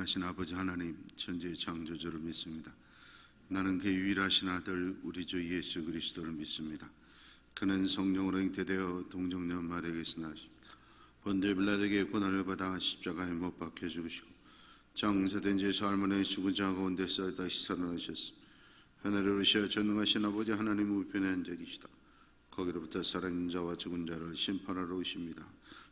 전능하신 아버지 하나님, 천지의 창조주를 믿습니다. 나는 그 유일하신 아들 우리 주 예수 그리스도를 믿습니다. 그는 성령으로 잉태되어 동정녀마리아에게서 나셨습니다. 본디오 빌라도에게 고난을 받아 십자가에 못 박혀 죽으시고 장사된 지 사흘만에 죽은 자 가운데서 다시 살아나셨습니다. 하늘에 오르셔 전능하신 아버지 하나님 우편에 앉아 계시다. 거기로부터 살아있는 자와 죽은 자를 심판하러 오십니다.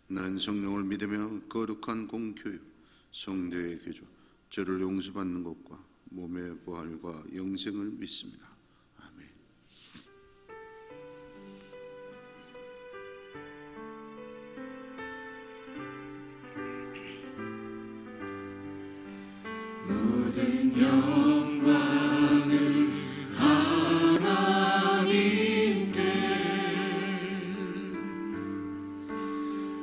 나는 성령을 믿으며 거룩한 공교육, 성도의 교조, 죄를 용서받는 것과 몸의 부활과 영생을 믿습니다. 아멘. 모든 영광을 하나님께,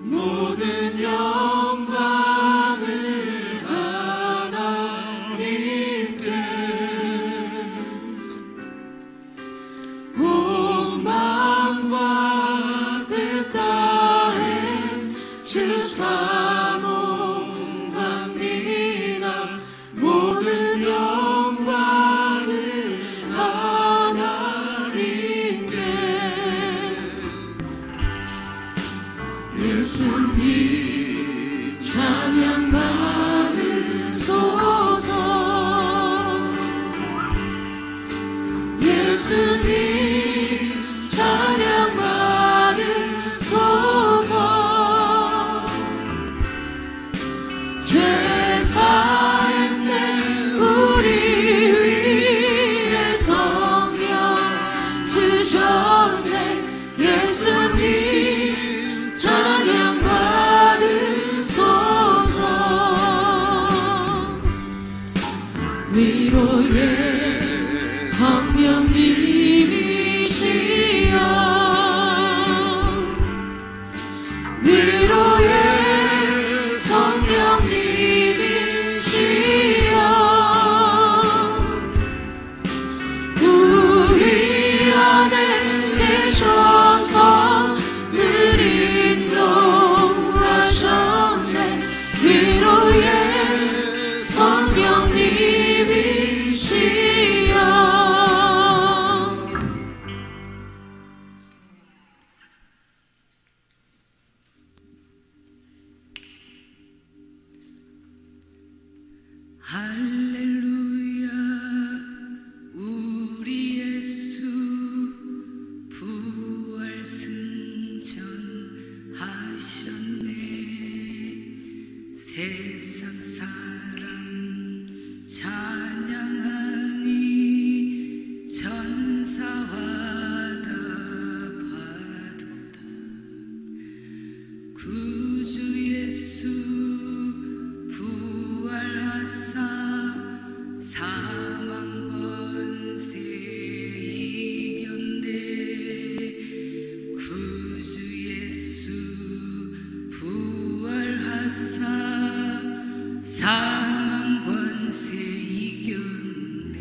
모든 영광을 하나님께, 온 마음과 뜻 다해 주 사모합니다. 모든 영광을 하나님께. 예수님 찬양 받으소서. 예수님 찬양 받으소서. 죄 사했네 우리 위해 성령 주셨네. 예수님 찬양 받으소서. 위로의 성령님이시여, 위로의 성령님이시여, 우리 안에 계셔서 늘 인도하셨네. 위로의 성령님이시여. 할렐루야, 우리 예수 부활 승천하셨네. 세상 사람 찬양하니 천사와 다 파도다. 구주 예수 부활하사 사망 권세 이겼네. 구주 예수 부활하사 사망 권세 이겼네.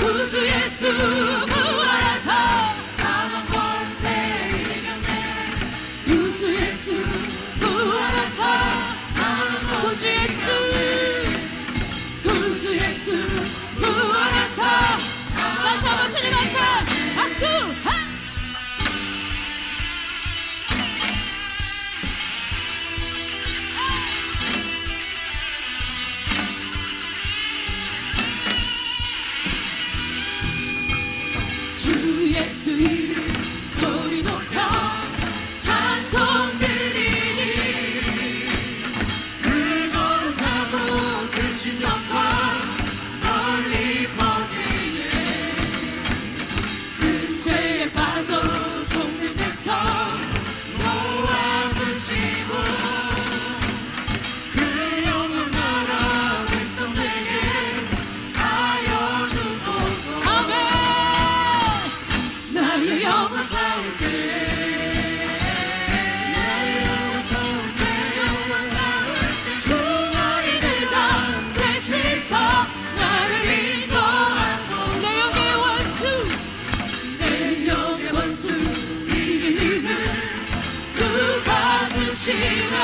구주 예수 부활하사 사망 권세 이겼네. 구주 예수 부활하사 구주 예수 구주 예수 부활하사. 다시 한번 주님 앞에 박수. 주 예수 이름 소리 높여 찬송 드리니 그 거룩하고 그 신령과 널리 퍼지네. 그 죄에 빠져 속는 백성 모아주시고 그 영원 나라 백성에게 하여 주소서. 아멘. 나의 영혼 세울 때 주 나의 대장 되시서 나를 인도하소. 내 영의 원수 내 영의 원수 이길 힘을 누가 주시나.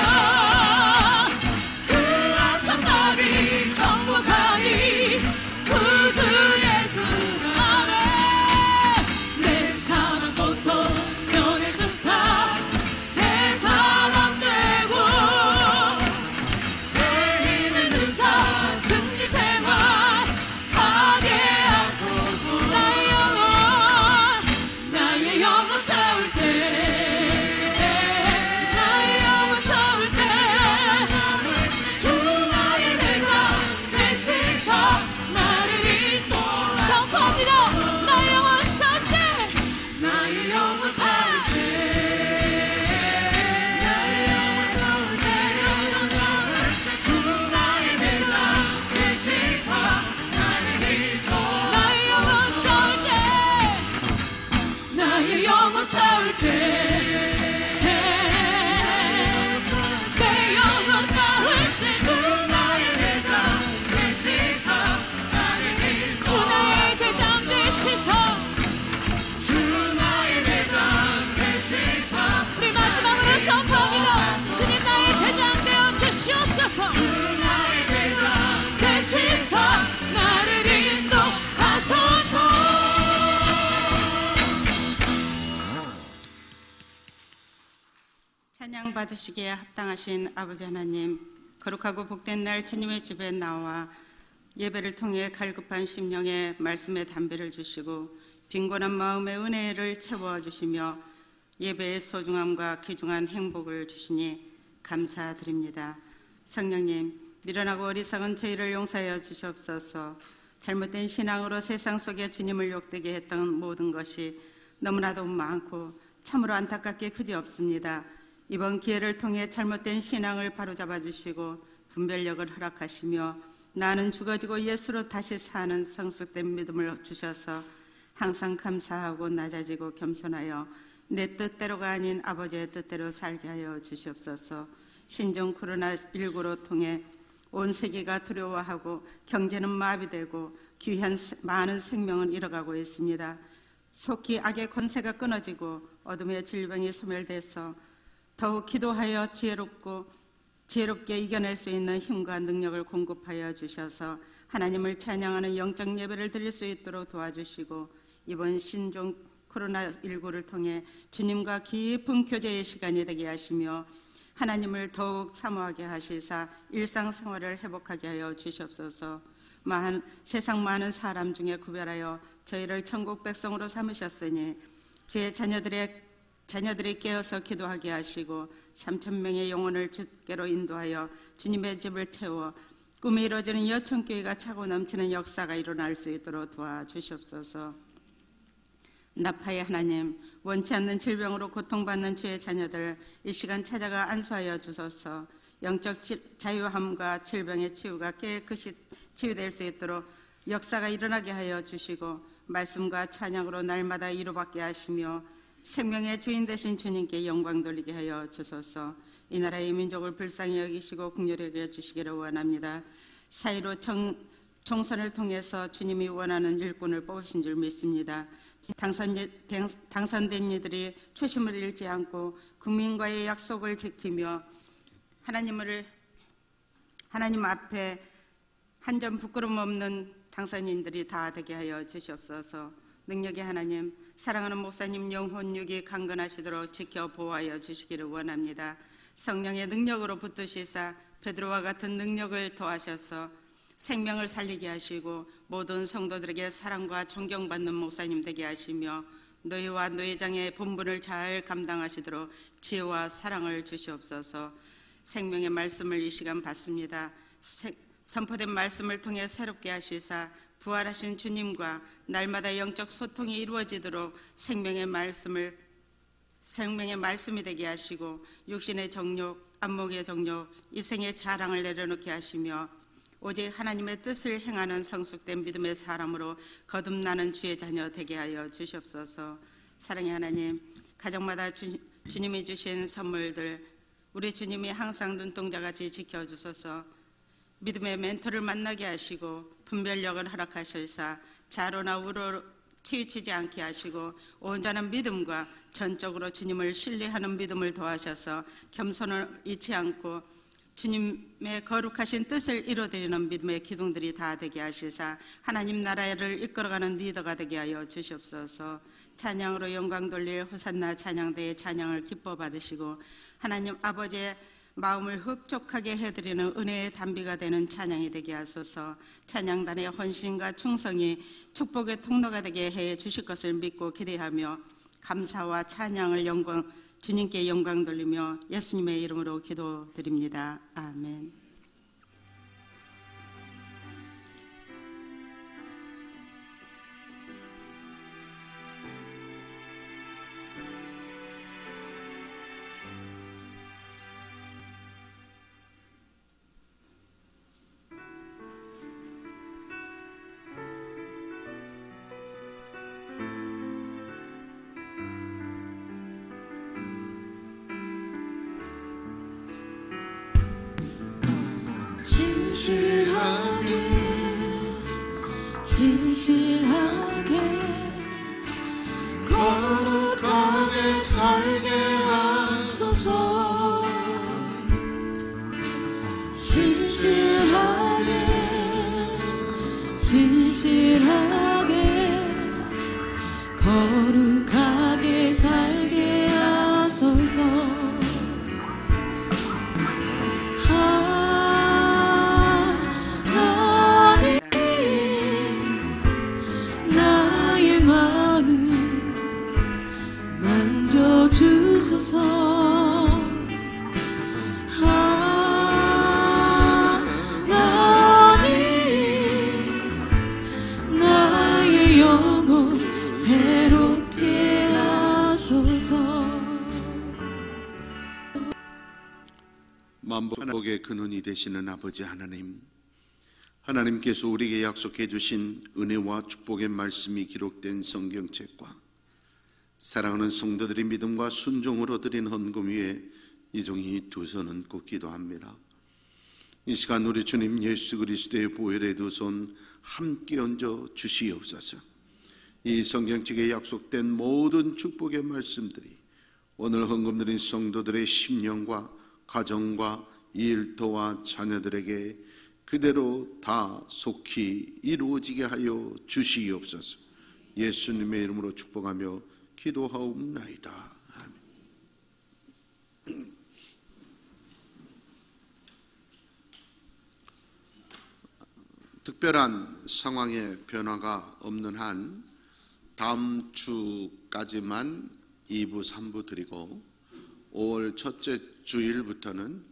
그 아픈 날이 정복하니 구주 예수. 아멘. 내 사랑 고통 면해주사 새 사람 되고 새 힘을 주사 승리 생활 하게 하소서. 나의 영혼 세울 때 나의 영혼 세울 때 주 나의 대장 되시서 나를 인도. 선포합니다. 나의 영혼 세울 때 나의 영혼 세울 때 나의 영혼 세울 때 주 나의 대장 되시서 나를 인도. 나의 영혼 세울 때 나의 영혼 세울 때 내 영혼 세울 때 주 나의 대장 되시서 나를 인도. 주 나의 대장 되시서 주 나의 대장 되시서. 우리 마지막으로 선포합니다. 주님 나의 대장 되어 주시옵소서. 주 나의 대장 되시서 나를 인도하소서. 찬양 받으시기에 합당하신 아버지 하나님, 거룩하고 복된 날 주님의 집에 나와 예배를 통해 갈급한 심령에 말씀의 담배를 주시고 빈곤한 마음의 은혜를 채워주시며 예배의 소중함과 귀중한 행복을 주시니 감사드립니다. 성령님, 미련하고 어리석은 저희를 용서하여 주시옵소서. 잘못된 신앙으로 세상 속에 주님을 욕되게 했던 모든 것이 너무나도 많고 참으로 안타깝게 그지없습니다. 이번 기회를 통해 잘못된 신앙을 바로잡아 주시고 분별력을 허락하시며 나는 죽어지고 예수로 다시 사는 성숙된 믿음을 주셔서 항상 감사하고 낮아지고 겸손하여 내 뜻대로가 아닌 아버지의 뜻대로 살게 하여 주시옵소서. 신종 코로나19로 통해 온 세계가 두려워하고 경제는 마비되고 귀한 많은 생명은 잃어가고 있습니다. 속히 악의 권세가 끊어지고 어둠의 질병이 소멸돼서 더욱 기도하여 지혜롭게 이겨낼 수 있는 힘과 능력을 공급하여 주셔서 하나님을 찬양하는 영적 예배를 드릴 수 있도록 도와주시고 이번 신종 코로나19를 통해 주님과 깊은 교제의 시간이 되게 하시며 하나님을 더욱 사모하게 하시사 일상생활을 회복하게 하여 주시옵소서. 세상 많은 사람 중에 구별하여 저희를 천국 백성으로 삼으셨으니 주의 자녀들이 깨어서 기도하게 하시고 3,000명의 영혼을 주께로 인도하여 주님의 집을 채워 꿈이 이루어지는 여천교회가 차고 넘치는 역사가 일어날 수 있도록 도와주시옵소서. 나파의 하나님, 원치 않는 질병으로 고통받는 주의 자녀들 이 시간 찾아가 안수하여 주소서. 영적 자유함과 질병의 치유가 깨끗이 치유될 수 있도록 역사가 일어나게 하여 주시고 말씀과 찬양으로 날마다 위로받게 하시며 생명의 주인 되신 주님께 영광 돌리게 하여 주소서. 이 나라의 민족을 불쌍히 여기시고 긍휼히 여겨 주시기를 원합니다. 사이로 총선을 통해서 주님이 원하는 일꾼을 뽑으신 줄 믿습니다. 당선된 이들이 초심을 잃지 않고 국민과의 약속을 지키며 하나님 앞에 한 점 부끄럼 없는 당선인들이 다 되게 하여 주시옵소서. 능력의 하나님, 사랑하는 목사님 영혼 육이 강건하시도록 지켜 보호하여 주시기를 원합니다. 성령의 능력으로 붙드시사 베드로와 같은 능력을 더하셔서 생명을 살리게 하시고 모든 성도들에게 사랑과 존경받는 목사님 되게 하시며 노예와 노예장의 본분을 잘 감당하시도록 지혜와 사랑을 주시옵소서. 생명의 말씀을 이 시간 받습니다. 선포된 말씀을 통해 새롭게 하시사 부활하신 주님과 날마다 영적 소통이 이루어지도록 생명의 말씀이 되게 하시고 육신의 정욕, 안목의 정욕, 이생의 자랑을 내려놓게 하시며 오직 하나님의 뜻을 행하는 성숙된 믿음의 사람으로 거듭나는 주의 자녀 되게 하여 주시옵소서. 사랑의 하나님, 가정마다 주님이 주신 선물들 우리 주님이 항상 눈동자같이 지켜주소서. 믿음의 멘토를 만나게 하시고 분별력을 허락하셔서 자로나 우로 치우치지 않게 하시고 온전한 믿음과 전적으로 주님을 신뢰하는 믿음을 도와셔서 겸손을 잃지 않고 주님의 거룩하신 뜻을 이루어드리는 믿음의 기둥들이 다 되게 하시사 하나님 나라를 이끌어가는 리더가 되게 하여 주시옵소서. 찬양으로 영광 돌릴 호산나 찬양대의 찬양을 기뻐 받으시고 하나님 아버지의 마음을 흡족하게 해드리는 은혜의 단비가 되는 찬양이 되게 하소서. 찬양단의 헌신과 충성이 축복의 통로가 되게 해 주실 것을 믿고 기대하며 감사와 찬양을 주님께 영광 돌리며 예수님의 이름으로 기도드립니다. 아멘. 진실하게 거룩하게 살게 하소서. 진실하게 거룩하게 살게 하소서. 주소서. 하나님 나의 영혼 새롭게 하소서. 만복의 근원이 되시는 아버지 하나님께서 우리에게 약속해 주신 은혜와 축복의 말씀이 기록된 성경책과 사랑하는 성도들의 믿음과 순종으로 드린 헌금 위에 이 종이 두 손은 꼭 기도합니다. 이 시간 우리 주님 예수 그리스도의 보혈의 두 손 함께 얹어 주시옵소서. 이 성경책에 약속된 모든 축복의 말씀들이 오늘 헌금 드린 성도들의 심령과 가정과 일터와 자녀들에게 그대로 다 속히 이루어지게 하여 주시옵소서. 예수님의 이름으로 축복하며 기도하옵나이다. 아멘. 특별한 상황의 변화가 없는 한 다음 주까지만 2부, 3부 드리고 5월 첫째 주일부터는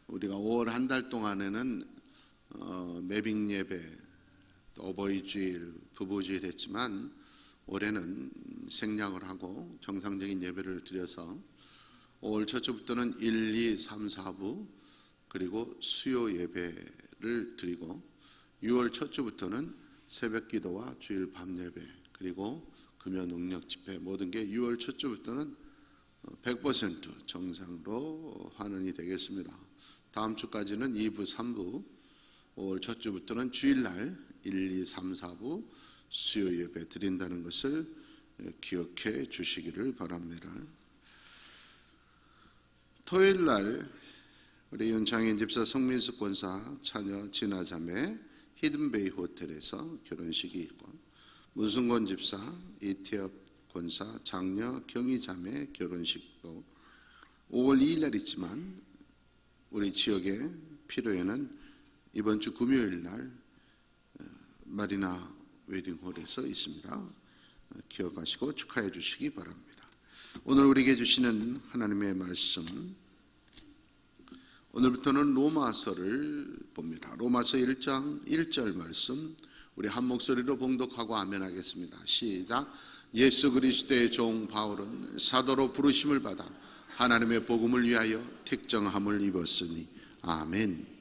우리가 5월 한 달 동안에는 매빅 예배, 어버이 주일, 부부 주일 했지만 올해는 생략을 하고 정상적인 예배를 드려서 5월 첫 주부터는 1, 2, 3, 4부 그리고 수요 예배를 드리고 6월 첫 주부터는 새벽 기도와 주일 밤 예배 그리고 금요 능력 집회 모든 게 6월 첫 주부터는 100% 정상으로 환원이 되겠습니다. 다음 주까지는 2부, 3부 5월 첫 주부터는 주일날 1, 2, 3, 4부 수요 예배 드린다는 것을 기억해 주시기를 바랍니다. 토요일날 우리 윤창인 집사, 성민숙 권사, 자녀 진아자매 히든베이 호텔에서 결혼식이 있고, 문승권 집사, 이태엽 권사, 장녀 경희자매 결혼식도 5월 2일 날 있지만 우리 지역의 필요에는 이번 주 금요일 날 마리나 웨딩홀에서 있습니다. 기억하시고 축하해 주시기 바랍니다. 오늘 우리에게 주시는 하나님의 말씀, 오늘부터는 로마서를 봅니다. 로마서 1장 1절 말씀 우리 한 목소리로 봉독하고 아멘하겠습니다. 시작. 예수 그리스도의 종 바울은 사도로 부르심을 받아 하나님의 복음을 위하여 택정함을 입었으니 아멘.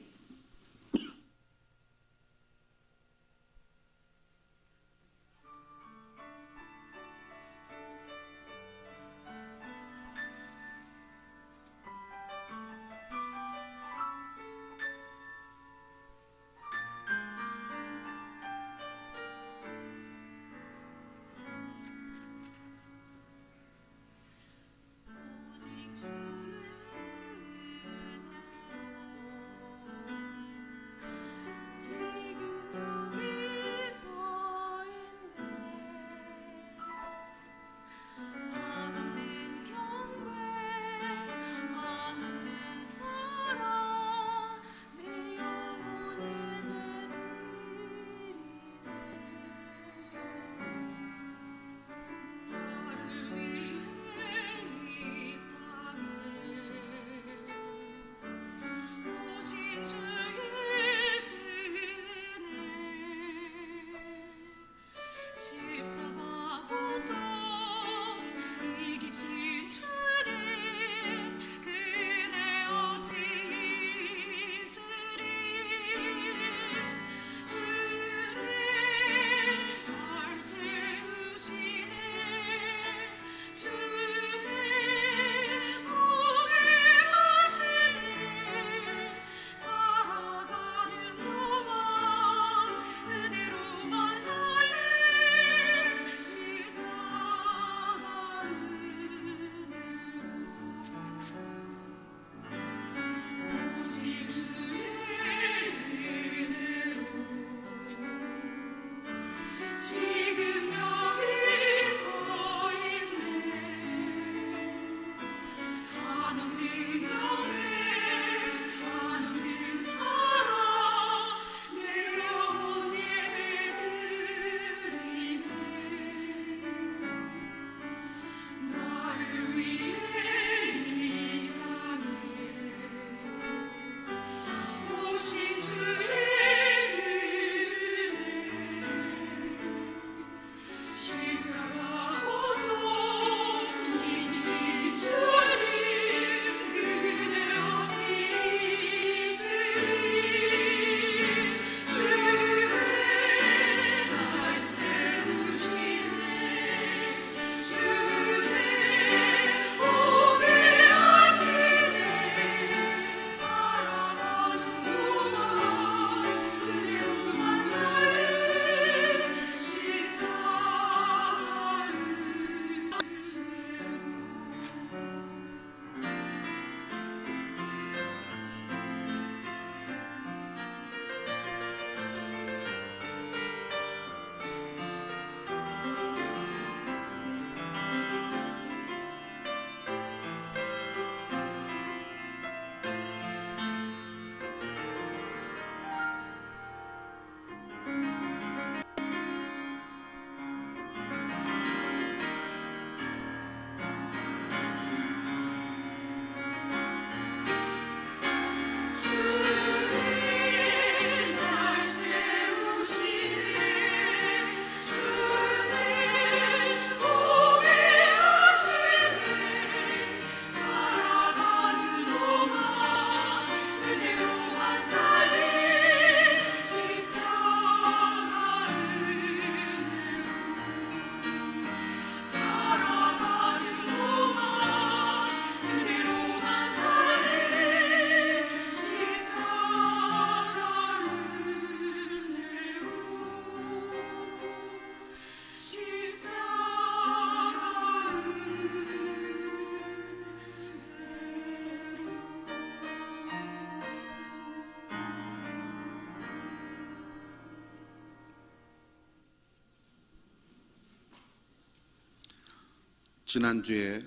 지난주에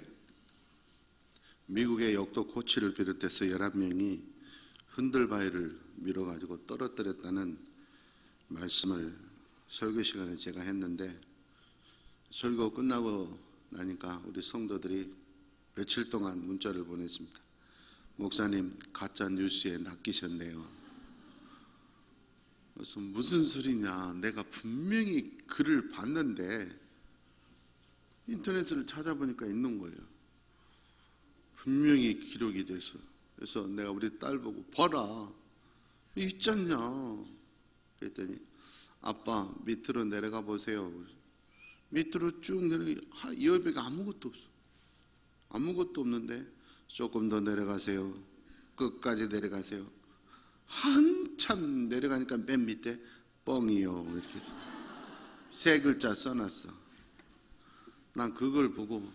미국의 역도 코치를 비롯해서 11명이 흔들바위를 밀어가지고 떨어뜨렸다는 말씀을 설교 시간에 제가 했는데, 설교 끝나고 나니까 우리 성도들이 며칠 동안 문자를 보냈습니다. 목사님, 가짜 뉴스에 낚이셨네요. 그래서 무슨 소리냐, 내가 분명히 글을 봤는데 인터넷을 찾아보니까 있는 거예요. 분명히 기록이 돼서. 그래서 내가 우리 딸 보고 봐라, 있잖냐 그랬더니 아빠 밑으로 내려가 보세요. 밑으로 쭉 내려가, 여백에 아무것도 없어. 아무것도 없는데 조금 더 내려가세요. 끝까지 내려가세요. 한참 내려가니까 맨 밑에 뻥이요 이렇게 세 글자 써놨어. 난 그걸 보고,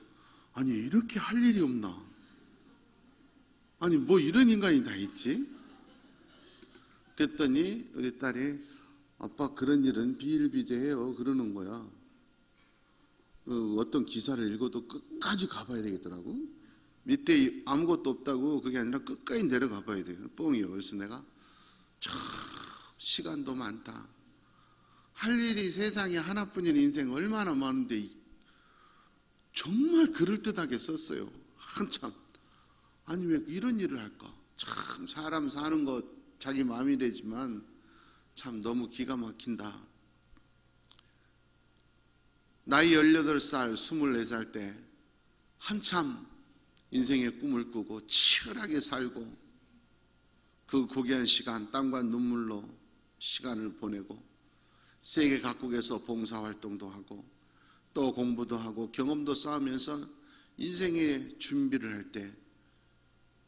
아니 이렇게 할 일이 없나? 아니 뭐 이런 인간이 다 있지? 그랬더니 우리 딸이 아빠 그런 일은 비일비재해요 그러는 거야. 어떤 기사를 읽어도 끝까지 가봐야 되겠더라고. 밑에 아무것도 없다고 그게 아니라 끝까지 내려가 봐야 돼요. 뻥이요. 그래서 내가 시간도 많다, 할 일이 세상에 하나뿐인 인생 얼마나 많은데 정말 그럴듯하게 썼어요. 한참. 아니 왜 이런 일을 할까? 참 사람 사는 거 자기 마음이래지만 참 너무 기가 막힌다. 나이 18살, 24살 때 한참 인생의 꿈을 꾸고 치열하게 살고 그 고귀한 시간 땀과 눈물로 시간을 보내고 세계 각국에서 봉사활동도 하고 또 공부도 하고 경험도 쌓으면서 인생의 준비를 할 때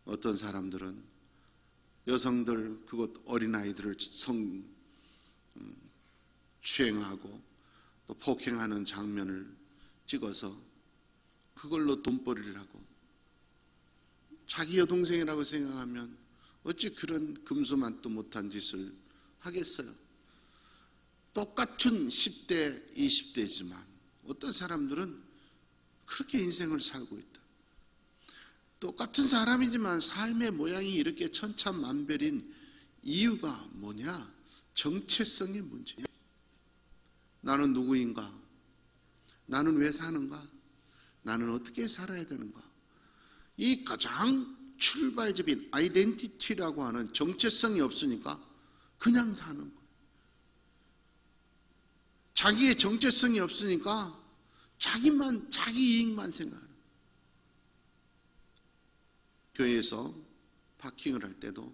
어떤 사람들은 여성들, 그것 어린아이들을 추행하고 또 폭행하는 장면을 찍어서 그걸로 돈벌이를 하고, 자기 여동생이라고 생각하면 어찌 그런 금수만도 못한 짓을 하겠어요. 똑같은 10대, 20대지만 어떤 사람들은 그렇게 인생을 살고 있다. 똑같은 사람이지만 삶의 모양이 이렇게 천차만별인 이유가 뭐냐? 정체성의 문제야. 나는 누구인가? 나는 왜 사는가? 나는 어떻게 살아야 되는가? 이 가장 출발점인 아이덴티티라고 하는 정체성이 없으니까 그냥 사는 거예요. 자기의 정체성이 없으니까 자기 이익만 생각하는 거예요. 교회에서 파킹을 할 때도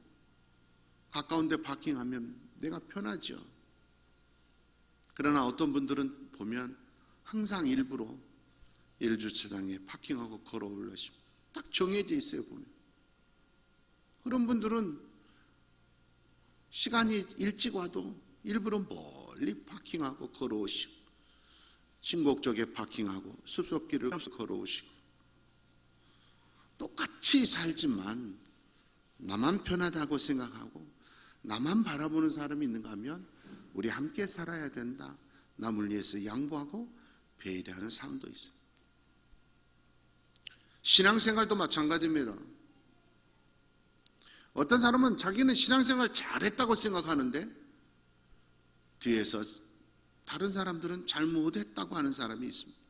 가까운 데 파킹하면 내가 편하죠. 그러나 어떤 분들은 보면 항상 일부러 1주차장에 파킹하고 걸어올라십니다. 딱 정해져 있어요, 보면. 그런 분들은 시간이 일찍 와도 일부러 멀리 파킹하고 걸어오시고, 신곡 쪽에 파킹하고 숲속길을 걸어오시고, 똑같이 살지만 나만 편하다고 생각하고 나만 바라보는 사람이 있는가 하면 우리 함께 살아야 된다, 남을 위해서 양보하고 배려하는 삶도 있어요. 신앙생활도 마찬가지입니다. 어떤 사람은 자기는 신앙생활 잘했다고 생각하는데 뒤에서 다른 사람들은 잘못했다고 하는 사람이 있습니다.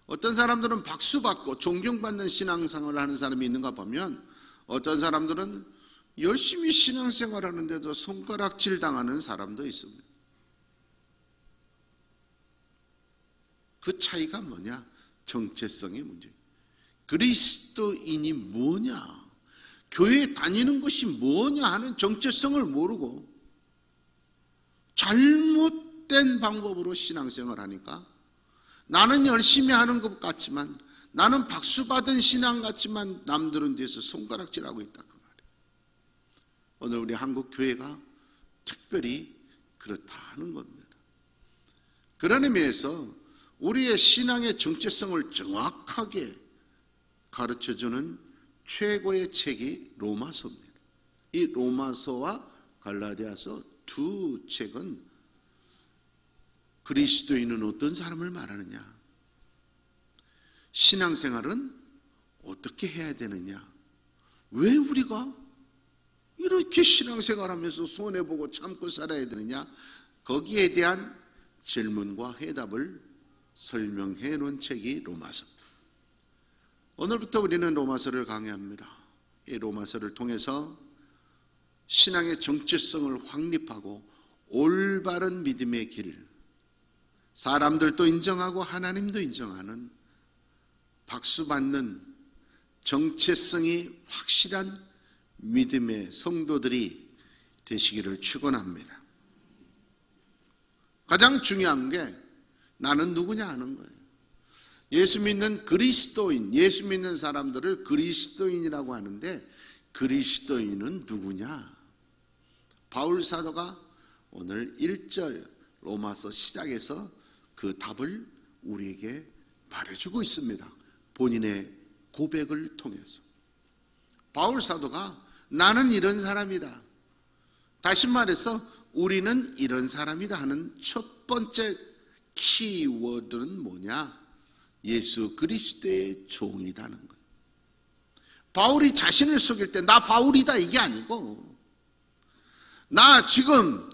어떤 사람들은 박수받고 존경받는 신앙생활을 하는 사람이 있는가 보면 어떤 사람들은 열심히 신앙생활 하는데도 손가락질 당하는 사람도 있습니다. 그 차이가 뭐냐? 정체성의 문제예요. 그리스도인이 뭐냐? 교회에 다니는 것이 뭐냐 하는 정체성을 모르고 잘못된 방법으로 신앙생활을 하니까 나는 열심히 하는 것 같지만, 나는 박수받은 신앙 같지만 남들은 뒤에서 손가락질하고 있다, 그 말이에요. 오늘 우리 한국 교회가 특별히 그렇다는 겁니다. 그런 의미에서 우리의 신앙의 정체성을 정확하게 가르쳐주는 최고의 책이 로마서입니다. 이 로마서와 갈라디아서 두 책은 그리스도인은 어떤 사람을 말하느냐, 신앙생활은 어떻게 해야 되느냐? 왜 우리가 이렇게 신앙생활하면서 손해보고 참고 살아야 되느냐? 거기에 대한 질문과 해답을 설명해 놓은 책이 로마서입니다. 오늘부터 우리는 로마서를 강의합니다. 이 로마서를 통해서 신앙의 정체성을 확립하고 올바른 믿음의 길, 사람들도 인정하고 하나님도 인정하는 박수받는 정체성이 확실한 믿음의 성도들이 되시기를 축원합니다. 가장 중요한 게 나는 누구냐 하는 거예요. 예수 믿는 그리스도인, 예수 믿는 사람들을 그리스도인이라고 하는데 그리스도인은 누구냐? 바울 사도가 오늘 1절 로마서 시작에서 그 답을 우리에게 말해주고 있습니다. 본인의 고백을 통해서. 바울 사도가 나는 이런 사람이다. 다시 말해서 우리는 이런 사람이다 하는 첫 번째 키워드는 뭐냐? 예수 그리스도의 종이라는 거예요. 바울이 자신을 속일 때 나 바울이다 이게 아니고, 나 지금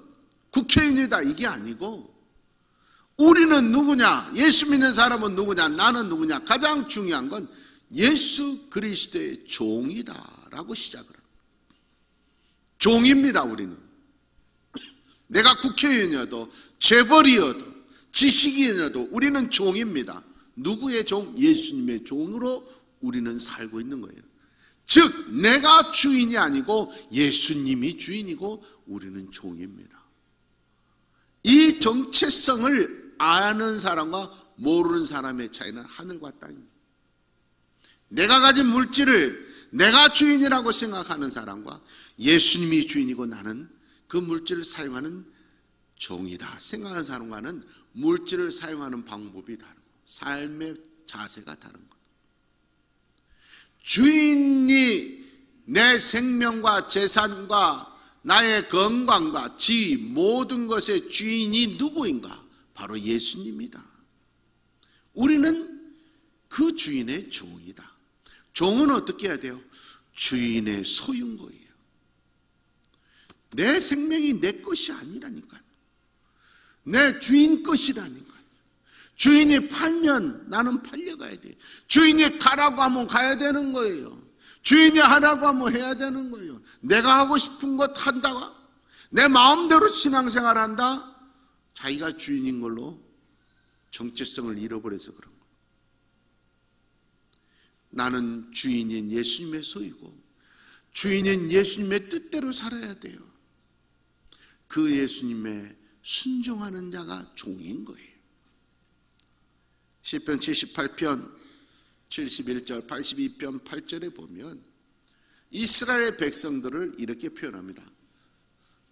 국회의원이다 이게 아니고, 우리는 누구냐? 예수 믿는 사람은 누구냐? 나는 누구냐? 가장 중요한 건 예수 그리스도의 종이다라고 시작을 합니다. 종입니다. 우리는 내가 국회의원이어도 재벌이어도 지식인이어도 우리는 종입니다. 누구의 종? 예수님의 종으로 우리는 살고 있는 거예요. 즉 내가 주인이 아니고 예수님이 주인이고 우리는 종입니다. 이 정체성을 아는 사람과 모르는 사람의 차이는 하늘과 땅입니다. 내가 가진 물질을 내가 주인이라고 생각하는 사람과 예수님이 주인이고 나는 그 물질을 사용하는 종이다 생각하는 사람과는 물질을 사용하는 방법이 다르고 삶의 자세가 다른 것. 주인이 내 생명과 재산과 나의 건강과 지위 모든 것의 주인이 누구인가? 바로 예수님이다. 우리는 그 주인의 종이다. 종은 어떻게 해야 돼요? 주인의 소유인 거예요. 내 생명이 내 것이 아니라니까요. 내 주인 것이라니까요. 주인이 팔면 나는 팔려가야 돼요. 주인이 가라고 하면 가야 되는 거예요. 주인이 하라고 하면 해야 되는 거예요. 내가 하고 싶은 것 한다가 내 마음대로 신앙생활 한다? 자기가 주인인 걸로 정체성을 잃어버려서 그런 거예요. 나는 주인인 예수님의 소유고 주인인 예수님의 뜻대로 살아야 돼요. 그 예수님의 순종하는 자가 종인 거예요. 시편 78편 71절 82편 8절에 보면 이스라엘 백성들을 이렇게 표현합니다.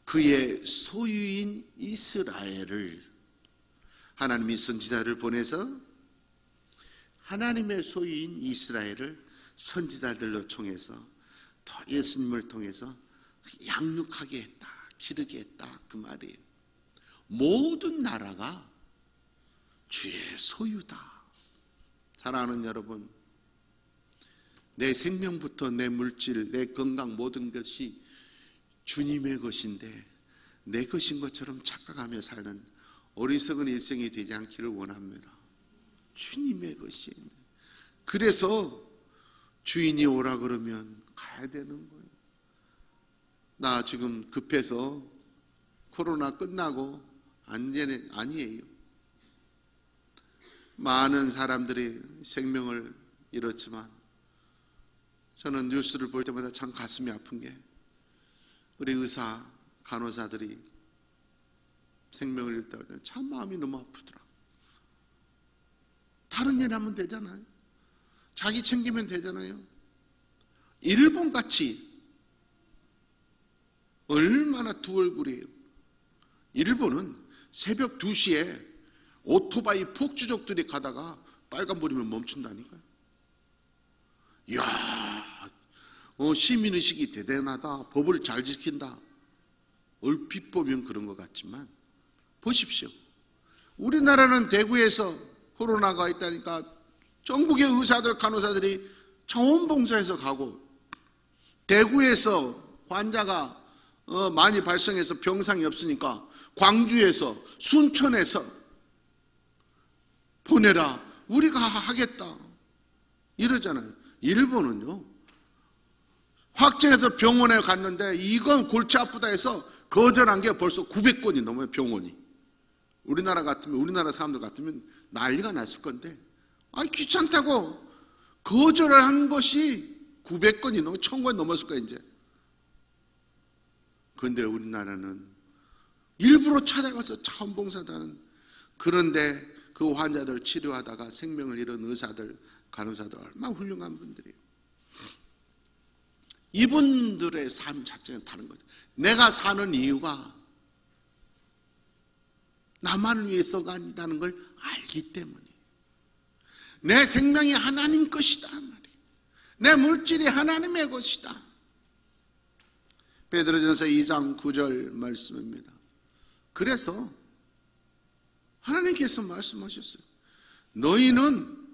그의 소유인 이스라엘을, 하나님이 선지자를 보내서 하나님의 소유인 이스라엘을 선지자들로 통해서 더 예수님을 통해서 양육하게 했다, 기르게 했다 그 말이에요. 모든 나라가 주의 소유다. 사랑하는 여러분, 내 생명부터 내 물질, 내 건강 모든 것이 주님의 것인데 내 것인 것처럼 착각하며 사는 어리석은 일생이 되지 않기를 원합니다. 주님의 것이에요. 그래서 주인이 오라 그러면 가야 되는 거예요. 나 지금 급해서 코로나 끝나고 아니에요. 많은 사람들이 생명을 잃었지만 저는 뉴스를 볼 때마다 참 가슴이 아픈 게 우리 의사, 간호사들이 생명을 잃다 그러면 참 마음이 너무 아프더라. 다른 일 하면 되잖아요. 자기 챙기면 되잖아요. 일본같이 얼마나 두 얼굴이에요. 일본은 새벽 2시에 오토바이 폭주족들이 가다가 빨간불이면 멈춘다니까요. 이야, 시민의식이 대단하다. 법을 잘 지킨다. 얼핏 보면 그런 것 같지만 보십시오. 우리나라는 대구에서 코로나가 있다니까 전국의 의사들, 간호사들이 자원봉사해서 가고, 대구에서 환자가 많이 발생해서 병상이 없으니까 광주에서, 순천에서 보내라, 우리가 하겠다 이러잖아요. 일본은요, 확진해서 병원에 갔는데 이건 골치 아프다 해서 거절한 게 벌써 900건이 넘어요. 병원이. 우리나라 같으면, 우리나라 사람들 같으면 난리가 났을 건데, 귀찮다고 거절을 한 것이 900건이 넘어, 1000건이 넘었을 거예요 이제. 그런데 우리나라는 일부러 찾아가서 자원봉사하는, 그런데 그 환자들 치료하다가 생명을 잃은 의사들, 간호사들 얼마나 훌륭한 분들이에요. 이분들의 삶 자체가 다른 거죠. 내가 사는 이유가 나만을 위해서가 아니다는 걸 알기 때문에, 내 생명이 하나님 것이다 말이에요. 내 물질이 하나님의 것이다. 베드로전서 2장 9절 말씀입니다. 그래서 하나님께서 말씀하셨어요. 너희는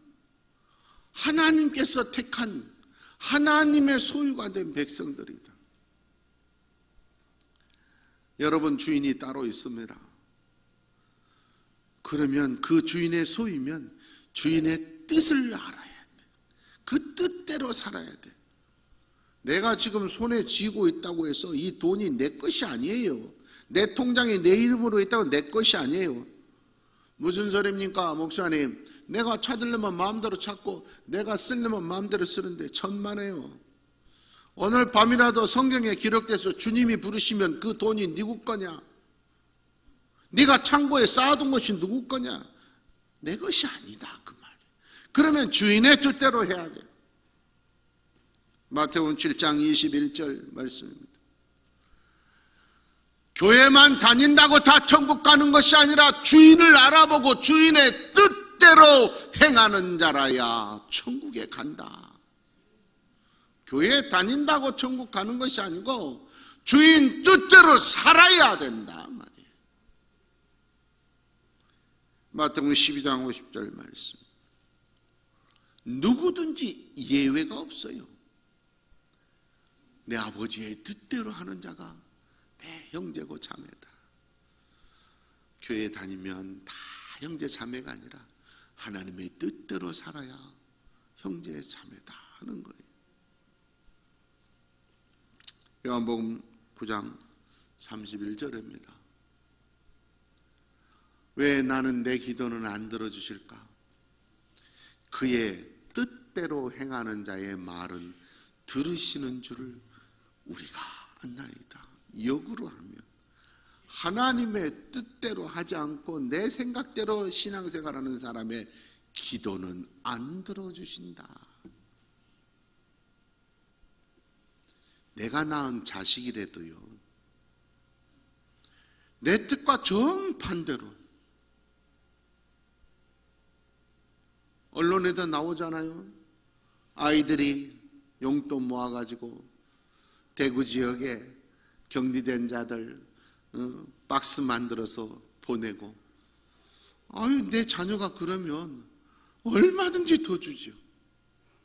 하나님께서 택한 하나님의 소유가 된 백성들이다. 여러분, 주인이 따로 있습니다. 그러면 그 주인의 소유면 주인의 뜻을 알아야 돼. 그 뜻대로 살아야 돼. 내가 지금 손에 쥐고 있다고 해서 이 돈이 내 것이 아니에요. 내 통장에 내 이름으로 있다고 내 것이 아니에요. 무슨 소리입니까, 목사님? 내가 찾으려면 마음대로 찾고 내가 쓰려면 마음대로 쓰는데 천만에요. 오늘 밤이라도 성경에 기록돼서 주님이 부르시면 그 돈이 누구 거냐? 네가 창고에 쌓아둔 것이 누구 거냐? 내 것이 아니다 그 말이에요. 그러면 주인의 뜻대로 해야 돼요. 마태복음 7장 21절 말씀입니다. 교회만 다닌다고 다 천국 가는 것이 아니라 주인을 알아보고 주인의 뜻대로 행하는 자라야 천국에 간다. 교회 다닌다고 천국 가는 것이 아니고 주인 뜻대로 살아야 된다 말이에요. 마태복음 12장 50절 말씀. 누구든지 예외가 없어요. 내 아버지의 뜻대로 하는 자가 내 형제고 자매다. 교회 다니면 다 형제 자매가 아니라 하나님의 뜻대로 살아야 형제 자매다 하는 거예요. 요한복음 9장 31절입니다. 왜 나는 내 기도는 안 들어주실까? 그의 뜻대로 행하는 자의 말은 들으시는 줄을 우리가 안나이다. 역으로 하면 하나님의 뜻대로 하지 않고 내 생각대로 신앙생활하는 사람의 기도는 안 들어주신다. 내가 낳은 자식이라도요, 내 뜻과 정반대로 언론에도 나오잖아요. 아이들이 용돈 모아가지고 대구 지역에 격리된 자들 박스 만들어서 보내고, 내 자녀가 그러면 얼마든지 더 주죠.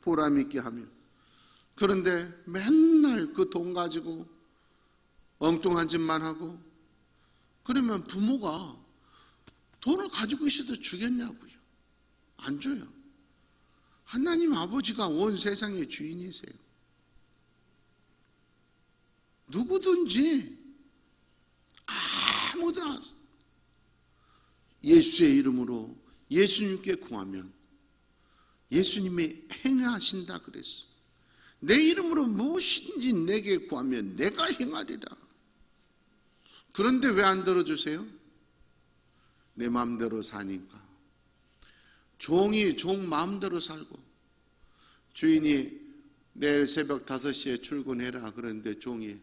보람 있게 하면. 그런데 맨날 그 돈 가지고 엉뚱한 짓만 하고, 그러면 부모가 돈을 가지고 있어도 주겠냐고요. 안 줘요. 하나님 아버지가 온 세상의 주인이세요. 누구든지 아무도 예수의 이름으로 예수님께 구하면 예수님이 행하신다 그랬어. 내 이름으로 무엇인지 내게 구하면 내가 행하리라. 그런데 왜 안 들어주세요? 내 마음대로 사니까. 종이 종 마음대로 살고, 주인이 내일 새벽 5시에 출근해라 그러는데 종이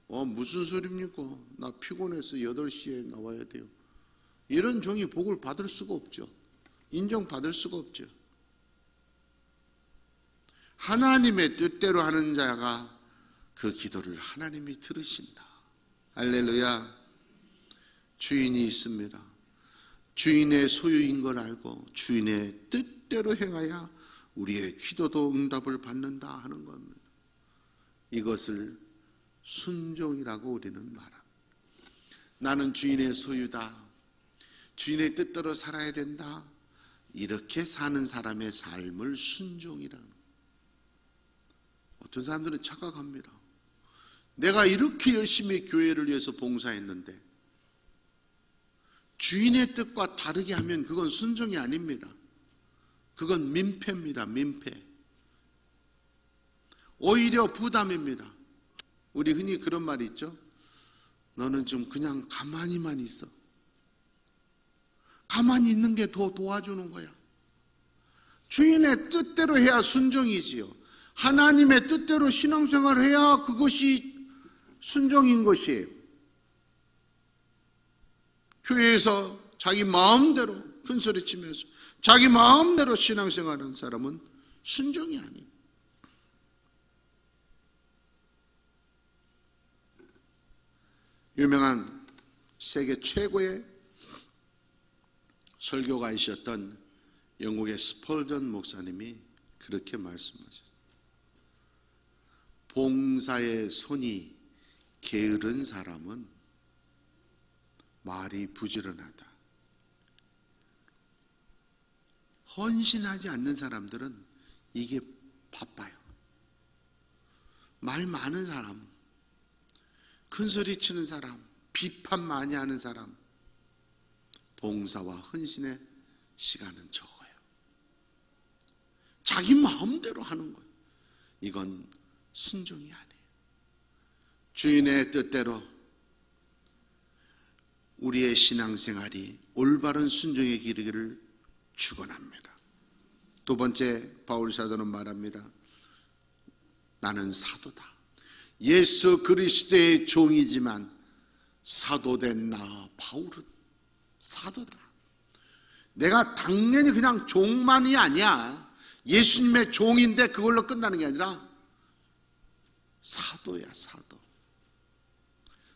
무슨 소리입니까? 나 피곤해서 8시에 나와야 돼요. 이런 종이 복을 받을 수가 없죠. 인정받을 수가 없죠. 하나님의 뜻대로 하는 자가 그 기도를 하나님이 들으신다. 할렐루야. 주인이 있습니다. 주인의 소유인 걸 알고 주인의 뜻대로 행하여 우리의 기도도 응답을 받는다 하는 겁니다. 이것을 순종이라고 우리는 말합니다. 나는 주인의 소유다. 주인의 뜻대로 살아야 된다. 이렇게 사는 사람의 삶을 순종이라는 거예요. 어떤 사람들은 착각합니다. 내가 이렇게 열심히 교회를 위해서 봉사했는데 주인의 뜻과 다르게 하면 그건 순종이 아닙니다. 그건 민폐입니다. 민폐. 오히려 부담입니다. 우리 흔히 그런 말이 있죠. 너는 좀 그냥 가만히만 있어. 가만히 있는 게 더 도와주는 거야. 주인의 뜻대로 해야 순종이지요. 하나님의 뜻대로 신앙생활을 해야 그것이 순종인 것이에요. 교회에서 자기 마음대로 큰소리치면서 자기 마음대로 신앙생활하는 사람은 순종이 아니에요. 유명한 세계 최고의 설교가이셨던 영국의 스펄전 목사님이 그렇게 말씀하셨어요. 봉사의 손이 게으른 사람은 말이 부지런하다. 헌신하지 않는 사람들은 이게 바빠요. 말 많은 사람, 큰소리 치는 사람, 비판 많이 하는 사람, 봉사와 헌신의 시간은 적어요. 자기 마음대로 하는 거예요. 이건 순종이 아니에요. 주인의 뜻대로 우리의 신앙생활이 올바른 순종의 길이기를 축원합니다. 두 번째, 바울 사도는 말합니다. 나는 사도다. 예수 그리스도의 종이지만 사도된 나 바울은 사도다. 내가 당연히 그냥 종만이 아니야. 예수님의 종인데 그걸로 끝나는 게 아니라 사도야, 사도.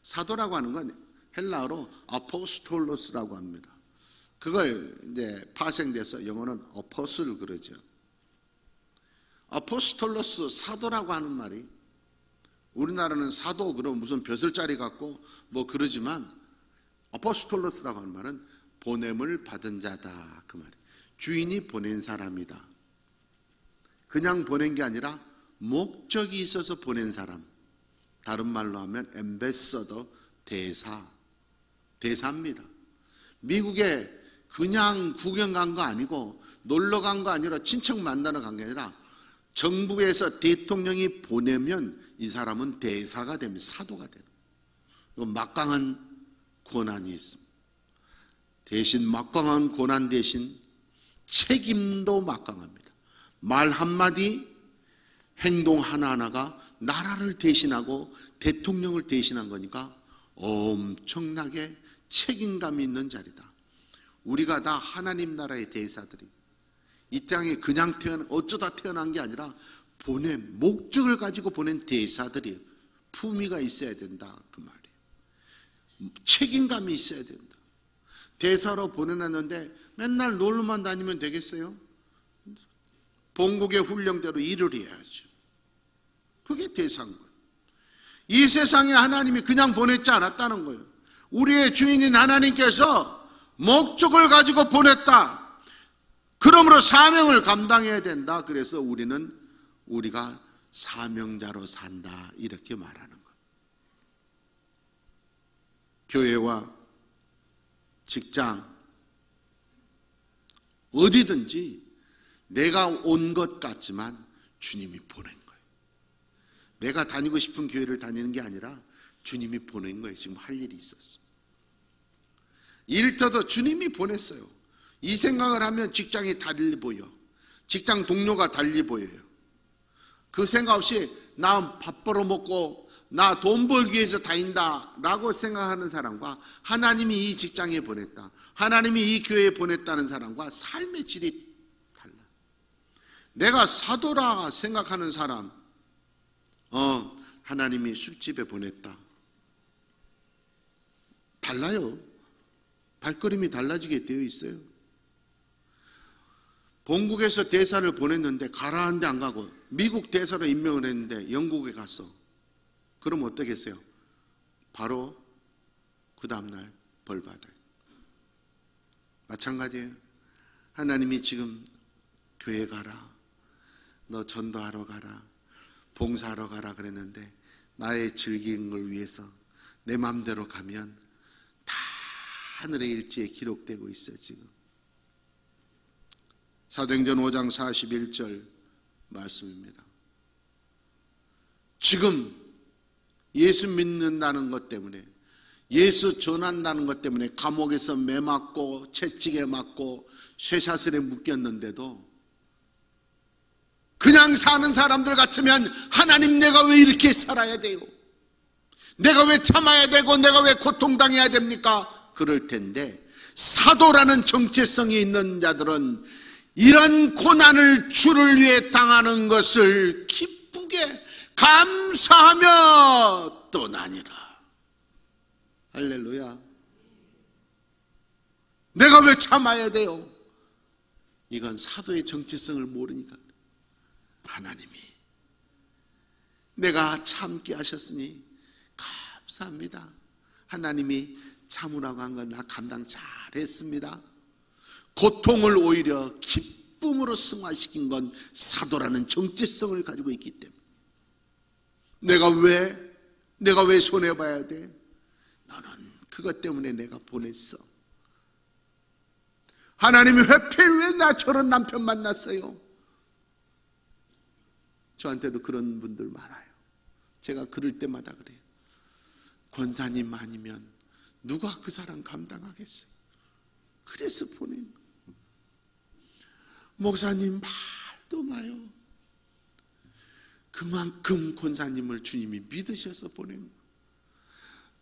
사도라고 하는 건 헬라어로 아포스톨로스라고 합니다. 그걸 이제 파생돼서 영어는 어퍼슬 그러죠. 아포스톨로스, 사도라고 하는 말이, 우리나라는 사도 그럼 무슨 벼슬자리 같고 뭐 그러지만 아포스톨로스라고 하는 말은 보냄을 받은 자다 그 말이에요. 주인이 보낸 사람이다. 그냥 보낸 게 아니라 목적이 있어서 보낸 사람. 다른 말로 하면 엠베서더, 대사입니다. 미국에 그냥 구경 간 거 아니고 놀러 간 거 아니라 친척 만나러 간 게 아니라 정부에서 대통령이 보내면 이 사람은 대사가 됩니다. 사도가 돼요. 막강한 권한이 있습니다. 대신 막강한 권한 대신 책임도 막강합니다. 말 한마디, 행동 하나하나가 나라를 대신하고 대통령을 대신한 거니까 엄청나게 책임감이 있는 자리다. 우리가 다 하나님 나라의 대사들이 이 땅에 그냥 어쩌다 태어난 게 아니라 보낸 목적을 가지고 보낸 대사들이 품위가 있어야 된다 그 말이에요. 책임감이 있어야 된다. 대사로 보내놨는데 맨날 놀러만 다니면 되겠어요? 본국의 훈령대로 일을 해야죠. 그게 대사인 거예요. 이 세상에 하나님이 그냥 보냈지 않았다는 거예요. 우리의 주인인 하나님께서 목적을 가지고 보냈다. 그러므로 사명을 감당해야 된다. 그래서 우리가 사명자로 산다. 이렇게 말하는 거예요. 교회와 직장, 어디든지 내가 온 것 같지만 주님이 보낸 거예요. 내가 다니고 싶은 교회를 다니는 게 아니라 주님이 보낸 거예요. 지금 할 일이 있었어. 일터도 주님이 보냈어요. 이 생각을 하면 직장이 달리 보여. 직장 동료가 달리 보여요. 그 생각 없이 나 밥 벌어먹고 나 돈 벌기 위해서 다닌다 라고 생각하는 사람과 하나님이 이 직장에 보냈다, 하나님이 이 교회에 보냈다는 사람과 삶의 질이 달라. 내가 사도라 생각하는 사람, 하나님이 술집에 보냈다. 달라요. 발걸음이 달라지게 되어 있어요. 본국에서 대사를 보냈는데 가라는데 안 가고 미국 대사로 임명을 했는데 영국에 갔어. 그럼 어떻겠어요? 바로 그 다음날 벌 받아요. 마찬가지예요. 하나님이 지금 교회 가라, 너 전도하러 가라, 봉사하러 가라 그랬는데 나의 즐기는 걸 위해서 내 마음대로 가면 다 하늘의 일지에 기록되고 있어요. 지금 사도행전 5장 41절 말씀입니다. 지금 예수 믿는다는 것 때문에, 예수 전한다는 것 때문에 감옥에서 매 맞고 채찍에 맞고 쇠사슬에 묶였는데도 그냥 사는 사람들 같으면 하나님, 내가 왜 이렇게 살아야 돼요? 내가 왜 참아야 되고 내가 왜 고통당해야 됩니까? 그럴 텐데, 사도라는 정체성이 있는 자들은 이런 고난을 주를 위해 당하는 것을 기쁘게 감사하며 떠나니라. 할렐루야. 내가 왜 참아야 돼요? 이건 사도의 정체성을 모르니까. 하나님이 내가 참게 하셨으니 감사합니다. 하나님이 참으라고 한 건 나 감당 잘했습니다. 고통을 오히려 기쁨으로 승화시킨 건 사도라는 정체성을 가지고 있기 때문에. 내가 왜 손해봐야 돼? 너는 그것 때문에 내가 보냈어. 하나님이 하필 왜 나처럼 남편 만났어요? 저한테도 그런 분들 많아요. 제가 그럴 때마다 그래요. 권사님 아니면 누가 그 사람 감당하겠어요? 그래서 보낸 거예요. 목사님 말도 마요. 그만큼 권사님을 주님이 믿으셔서 보낸 거예요.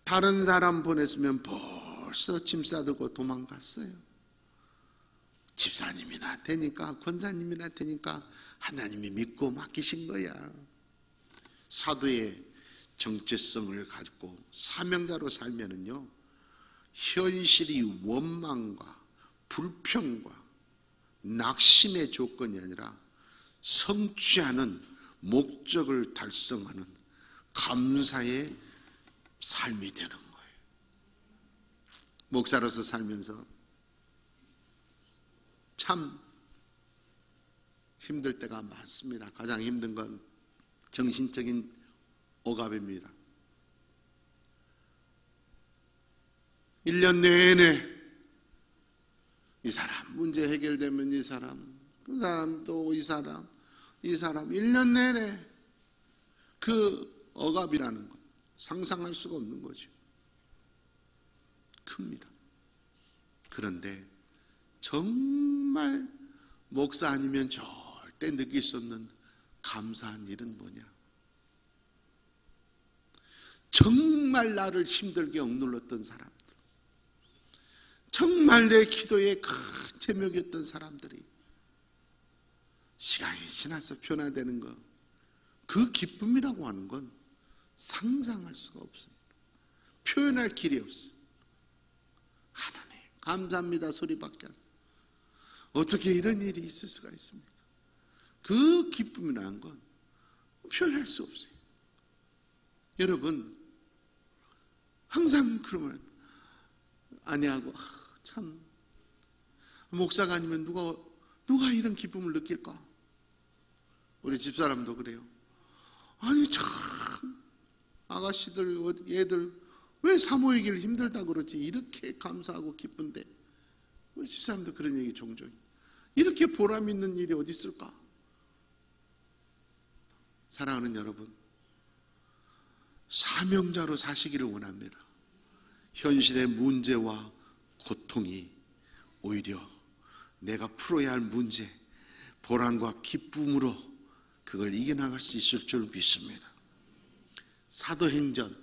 다른 사람 보냈으면 벌써 짐 싸들고 도망갔어요. 집사님이나 되니까, 권사님이나 되니까 하나님이 믿고 맡기신 거야. 사도의 정체성을 가지고 사명자로 살면은요, 현실이 원망과 불평과 낙심의 조건이 아니라 성취하는 목적을 달성하는 감사의 삶이 되는 거예요. 목사로서 살면서 참 힘들 때가 많습니다. 가장 힘든 건 정신적인 억압입니다. 1년 내내 이 사람 문제 해결되면 이 사람, 그 사람 또 이 사람 1년 내내 그 억압이라는 것 상상할 수가 없는 거죠. 큽니다. 그런데 정말 목사 아니면 절대 느낄 수 없는 감사한 일은 뭐냐? 정말 나를 힘들게 억눌렀던 사람들, 정말 내 기도에 큰 제목이었던 사람들이 시간이 지나서 변화되는 것, 그 기쁨이라고 하는 건 상상할 수가 없습니다. 표현할 길이 없어요. 하나님 감사합니다 소리밖에 안. 어떻게 이런 일이 있을 수가 있습니까? 그 기쁨이라는 건 표현할 수 없어요. 여러분 항상 그러면 아니하고 참 목사가 아니면 누가 이런 기쁨을 느낄까? 우리 집사람도 그래요. 아니 참 아가씨들 얘들 왜 사모이기를 힘들다 그러지? 이렇게 감사하고 기쁜데. 우리 집사람도 그런 얘기 종종. 이렇게 보람 있는 일이 어디 있을까? 사랑하는 여러분, 사명자로 사시기를 원합니다. 현실의 문제와 고통이 오히려 내가 풀어야 할 문제, 보람과 기쁨으로 그걸 이겨나갈 수 있을 줄 믿습니다. 사도행전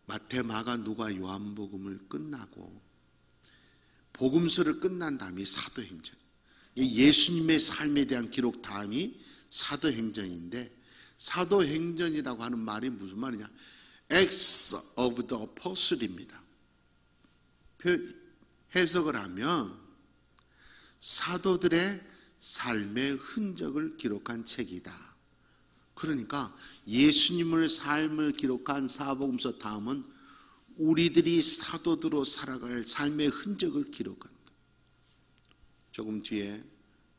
마태, 마가, 누가, 요한복음을 끝나고 복음서를 끝난 다음이 사도행전, 예수님의 삶에 대한 기록 다음이 사도행전인데, 사도행전이라고 하는 말이 무슨 말이냐? Acts of the Apostle입니다. 해석을 하면 사도들의 삶의 흔적을 기록한 책이다. 그러니까 예수님을 삶을 기록한 사복음서 다음은 우리들이 사도들로 살아갈 삶의 흔적을 기록한다. 조금 뒤에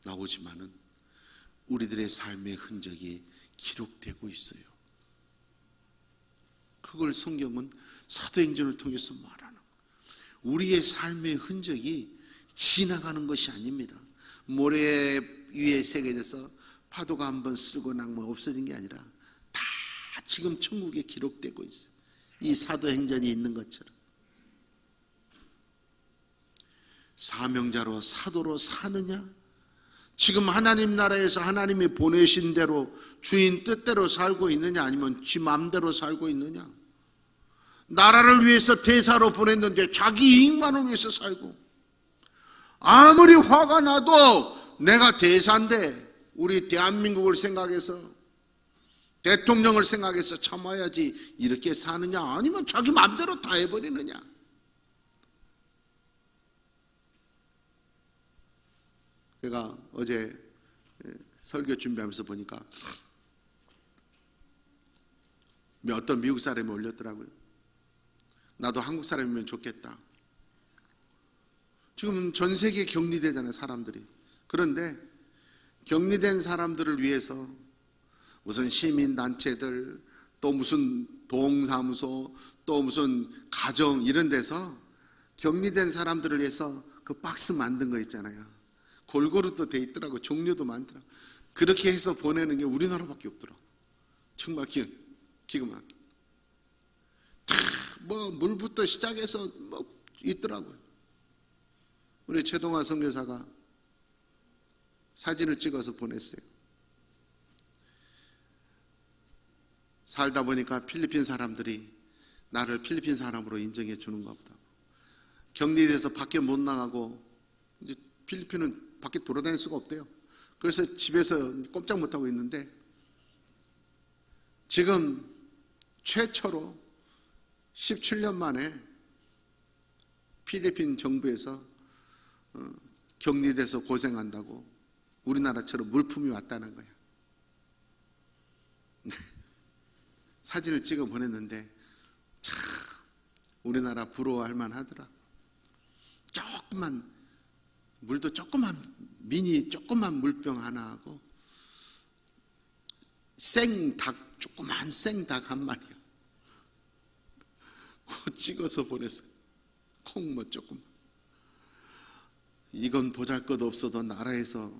나오지만은 우리들의 삶의 흔적이 기록되고 있어요. 그걸 성경은 사도행전을 통해서 말하는 거예요. 우리의 삶의 흔적이 지나가는 것이 아닙니다. 모래 위에 새겨져서 파도가 한번 쓸고 나면 없어진 게 아니라 다 지금 천국에 기록되고 있어요. 이 사도행전이 있는 것처럼. 사명자로 사도로 사느냐? 지금 하나님 나라에서 하나님이 보내신 대로 주인 뜻대로 살고 있느냐, 아니면 지 맘대로 살고 있느냐? 나라를 위해서 대사로 보냈는데 자기 이익만을 위해서 살고, 아무리 화가 나도 내가 대사인데 우리 대한민국을 생각해서, 대통령을 생각해서 참아야지 이렇게 사느냐, 아니면 자기 맘대로 다 해버리느냐? 제가 어제 설교 준비하면서 보니까 어떤 미국 사람이 올렸더라고요. 나도 한국 사람이면 좋겠다. 지금 전 세계에 격리되잖아요, 사람들이. 그런데 격리된 사람들을 위해서 무슨 시민단체들, 또 무슨 동사무소, 또 무슨 가정 이런 데서 격리된 사람들을 위해서 그 박스 만든 거 있잖아요. 골고루 또 돼 있더라고. 종류도 많더라고. 그렇게 해서 보내는 게 우리나라밖에 없더라고. 정말 기가 막혀. 뭐 물부터 시작해서 뭐 있더라고요. 우리 최동화 선교사가 사진을 찍어서 보냈어요. 살다 보니까 필리핀 사람들이 나를 필리핀 사람으로 인정해 주는가 보다. 격리돼서 밖에 못 나가고, 이제 필리핀은 밖에 돌아다닐 수가 없대요. 그래서 집에서 꼼짝 못하고 있는데, 지금 최초로 17년 만에 필리핀 정부에서 격리돼서 고생한다고 우리나라처럼 물품이 왔다는 거야. 사진을 찍어 보냈는데 참 우리나라 부러워할 만하더라. 조그만 물도 조그만 미니 조그만 물병 하나 하고 생닭, 조그만 생닭 한 마리요. 그거 찍어서 보냈어요. 콩뭐 조금. 이건 보잘것없어도 나라에서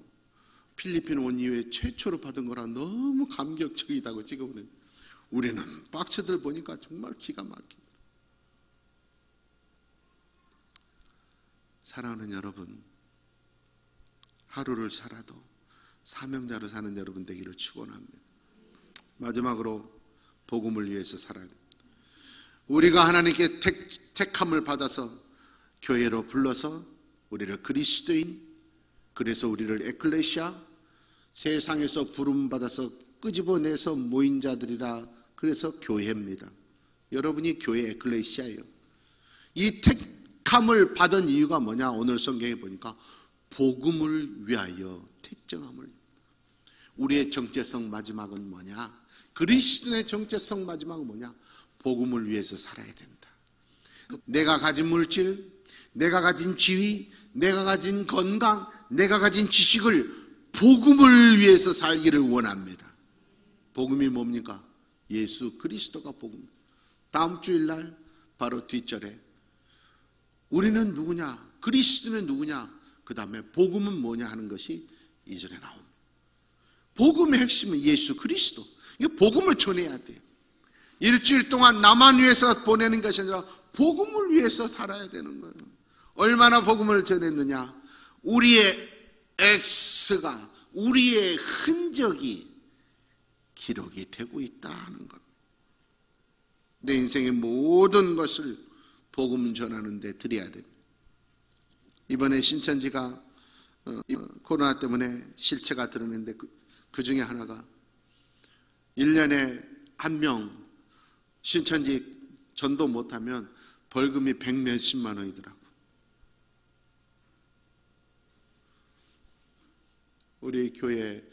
필리핀 온 이후에 최초로 받은 거라 너무 감격적이다고 찍어보냈어요. 우리는 박스들 보니까 정말 기가 막히다. 사랑하는 여러분, 하루를 살아도 사명자로 사는 여러분 되기를 축원합니다. 마지막으로 복음을 위해서 살아야 됩니다. 우리가 하나님께 택함을 받아서 교회로 불러서 우리를 그리스도인, 그래서 우리를 에클레시아, 세상에서 부름받아서 끄집어내서 모인 자들이라, 그래서 교회입니다. 여러분이 교회 에클레시아예요. 이 택함을 받은 이유가 뭐냐? 오늘 성경에 보니까 복음을 위하여 택정함을. 우리의 정체성 마지막은 뭐냐? 그리스도의 정체성 마지막은 뭐냐? 복음을 위해서 살아야 된다. 내가 가진 물질, 내가 가진 지위, 내가 가진 건강, 내가 가진 지식을 복음을 위해서 살기를 원합니다. 복음이 뭡니까? 예수 그리스도가 복음. 다음 주일날 바로 뒷절에 우리는 누구냐? 그리스도는 누구냐? 그 다음에 복음은 뭐냐 하는 것이 이절에 나옵니다. 복음의 핵심은 예수 그리스도. 이거 복음을 전해야 돼요. 일주일 동안 나만 위해서 보내는 것이 아니라 복음을 위해서 살아야 되는 거예요. 얼마나 복음을 전했느냐? 우리의 X가, 우리의 흔적이 기록이 되고 있다는 것. 내 인생의 모든 것을 복음 전하는 데 드려야 됩니다. 이번에 신천지가 코로나 때문에 실체가 드러냈는데 그 중에 하나가 1년에 한 명 신천지 전도 못하면 벌금이 100몇십만 원이더라고. 우리 교회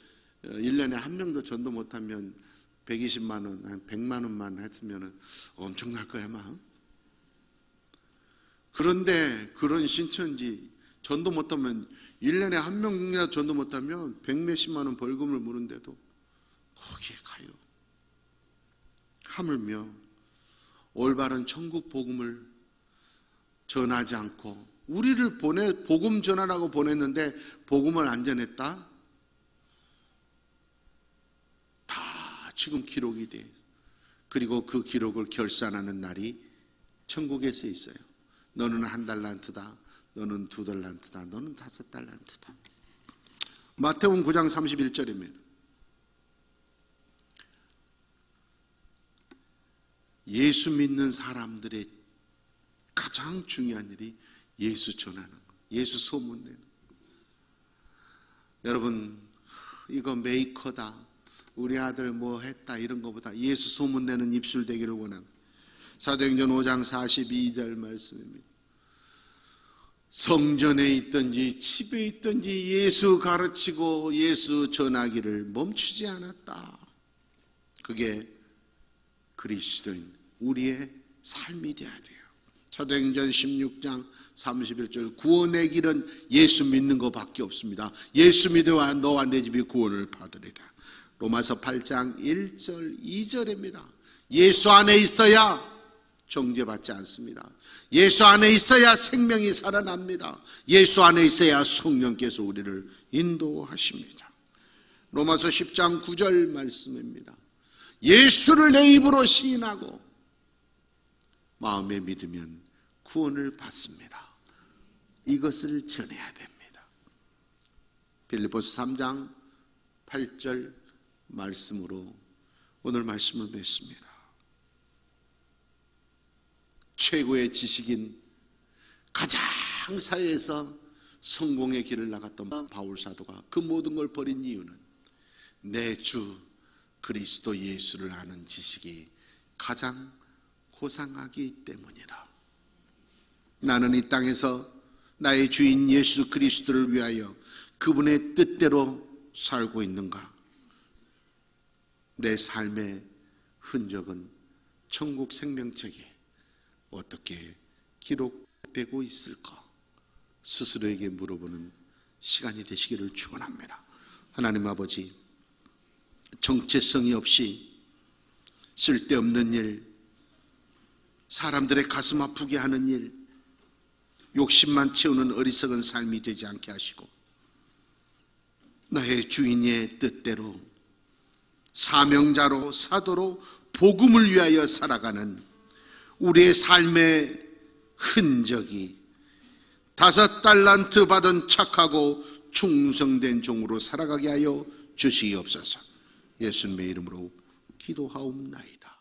1년에 한 명도 전도 못하면 120만 원, 한 100만 원만 했으면 엄청날 거야 아마. 그런데 그런 신천지 전도 못하면 1년에 한 명이라도 전도 못하면 100몇십만 원 벌금을 무는데도 거기에 가요. 하물며 올바른 천국 복음을 전하지 않고 우리를 복음 전하라고 보냈는데 복음을 안 전했다? 다 지금 기록이 돼. 그리고 그 기록을 결산하는 날이 천국에서 있어요. 너는 1달란트다. 너는 2달란트다. 너는 5달란트다. 마태복음 9장 31절입니다. 예수 믿는 사람들의 가장 중요한 일이 예수 전하는 것, 예수 소문내는 것. 여러분, 이거 메이커다, 우리 아들 뭐 했다 이런 것보다 예수 소문내는 입술 되기를 원합니다. 사도행전 5장 42절 말씀입니다. 성전에 있든지 집에 있든지 예수 가르치고 예수 전하기를 멈추지 않았다. 그게 그리스도인 우리의 삶이 되어야 돼요. 사도행전 16장 31절 구원의 길은 예수 믿는 것밖에 없습니다. 예수 믿어야 너와 내 집이 구원을 받으리라. 로마서 8장 1절 2절입니다. 예수 안에 있어야 정죄받지 않습니다. 예수 안에 있어야 생명이 살아납니다. 예수 안에 있어야 성령께서 우리를 인도하십니다. 로마서 10장 9절 말씀입니다. 예수를 내 입으로 시인하고 마음에 믿으면 구원을 받습니다. 이것을 전해야 됩니다. 빌립보서 3장 8절 말씀으로 오늘 말씀을 맺습니다. 최고의 지식인, 가장 사회에서 성공의 길을 나갔던 바울 사도가 그 모든 걸 버린 이유는 내 주 그리스도 예수를 아는 지식이 가장 고상하기 때문이라. 나는 이 땅에서 나의 주인 예수 그리스도를 위하여 그분의 뜻대로 살고 있는가? 내 삶의 흔적은 천국 생명책에 어떻게 기록되고 있을까? 스스로에게 물어보는 시간이 되시기를 축원합니다. 하나님 아버지, 정체성이 없이 쓸데없는 일, 사람들의 가슴 아프게 하는 일, 욕심만 채우는 어리석은 삶이 되지 않게 하시고 나의 주인의 뜻대로 사명자로 사도로 복음을 위하여 살아가는 우리의 삶의 흔적이 5달란트 받은 착하고 충성된 종으로 살아가게 하여 주시옵소서. 예수님의 이름으로 기도하옵나이다.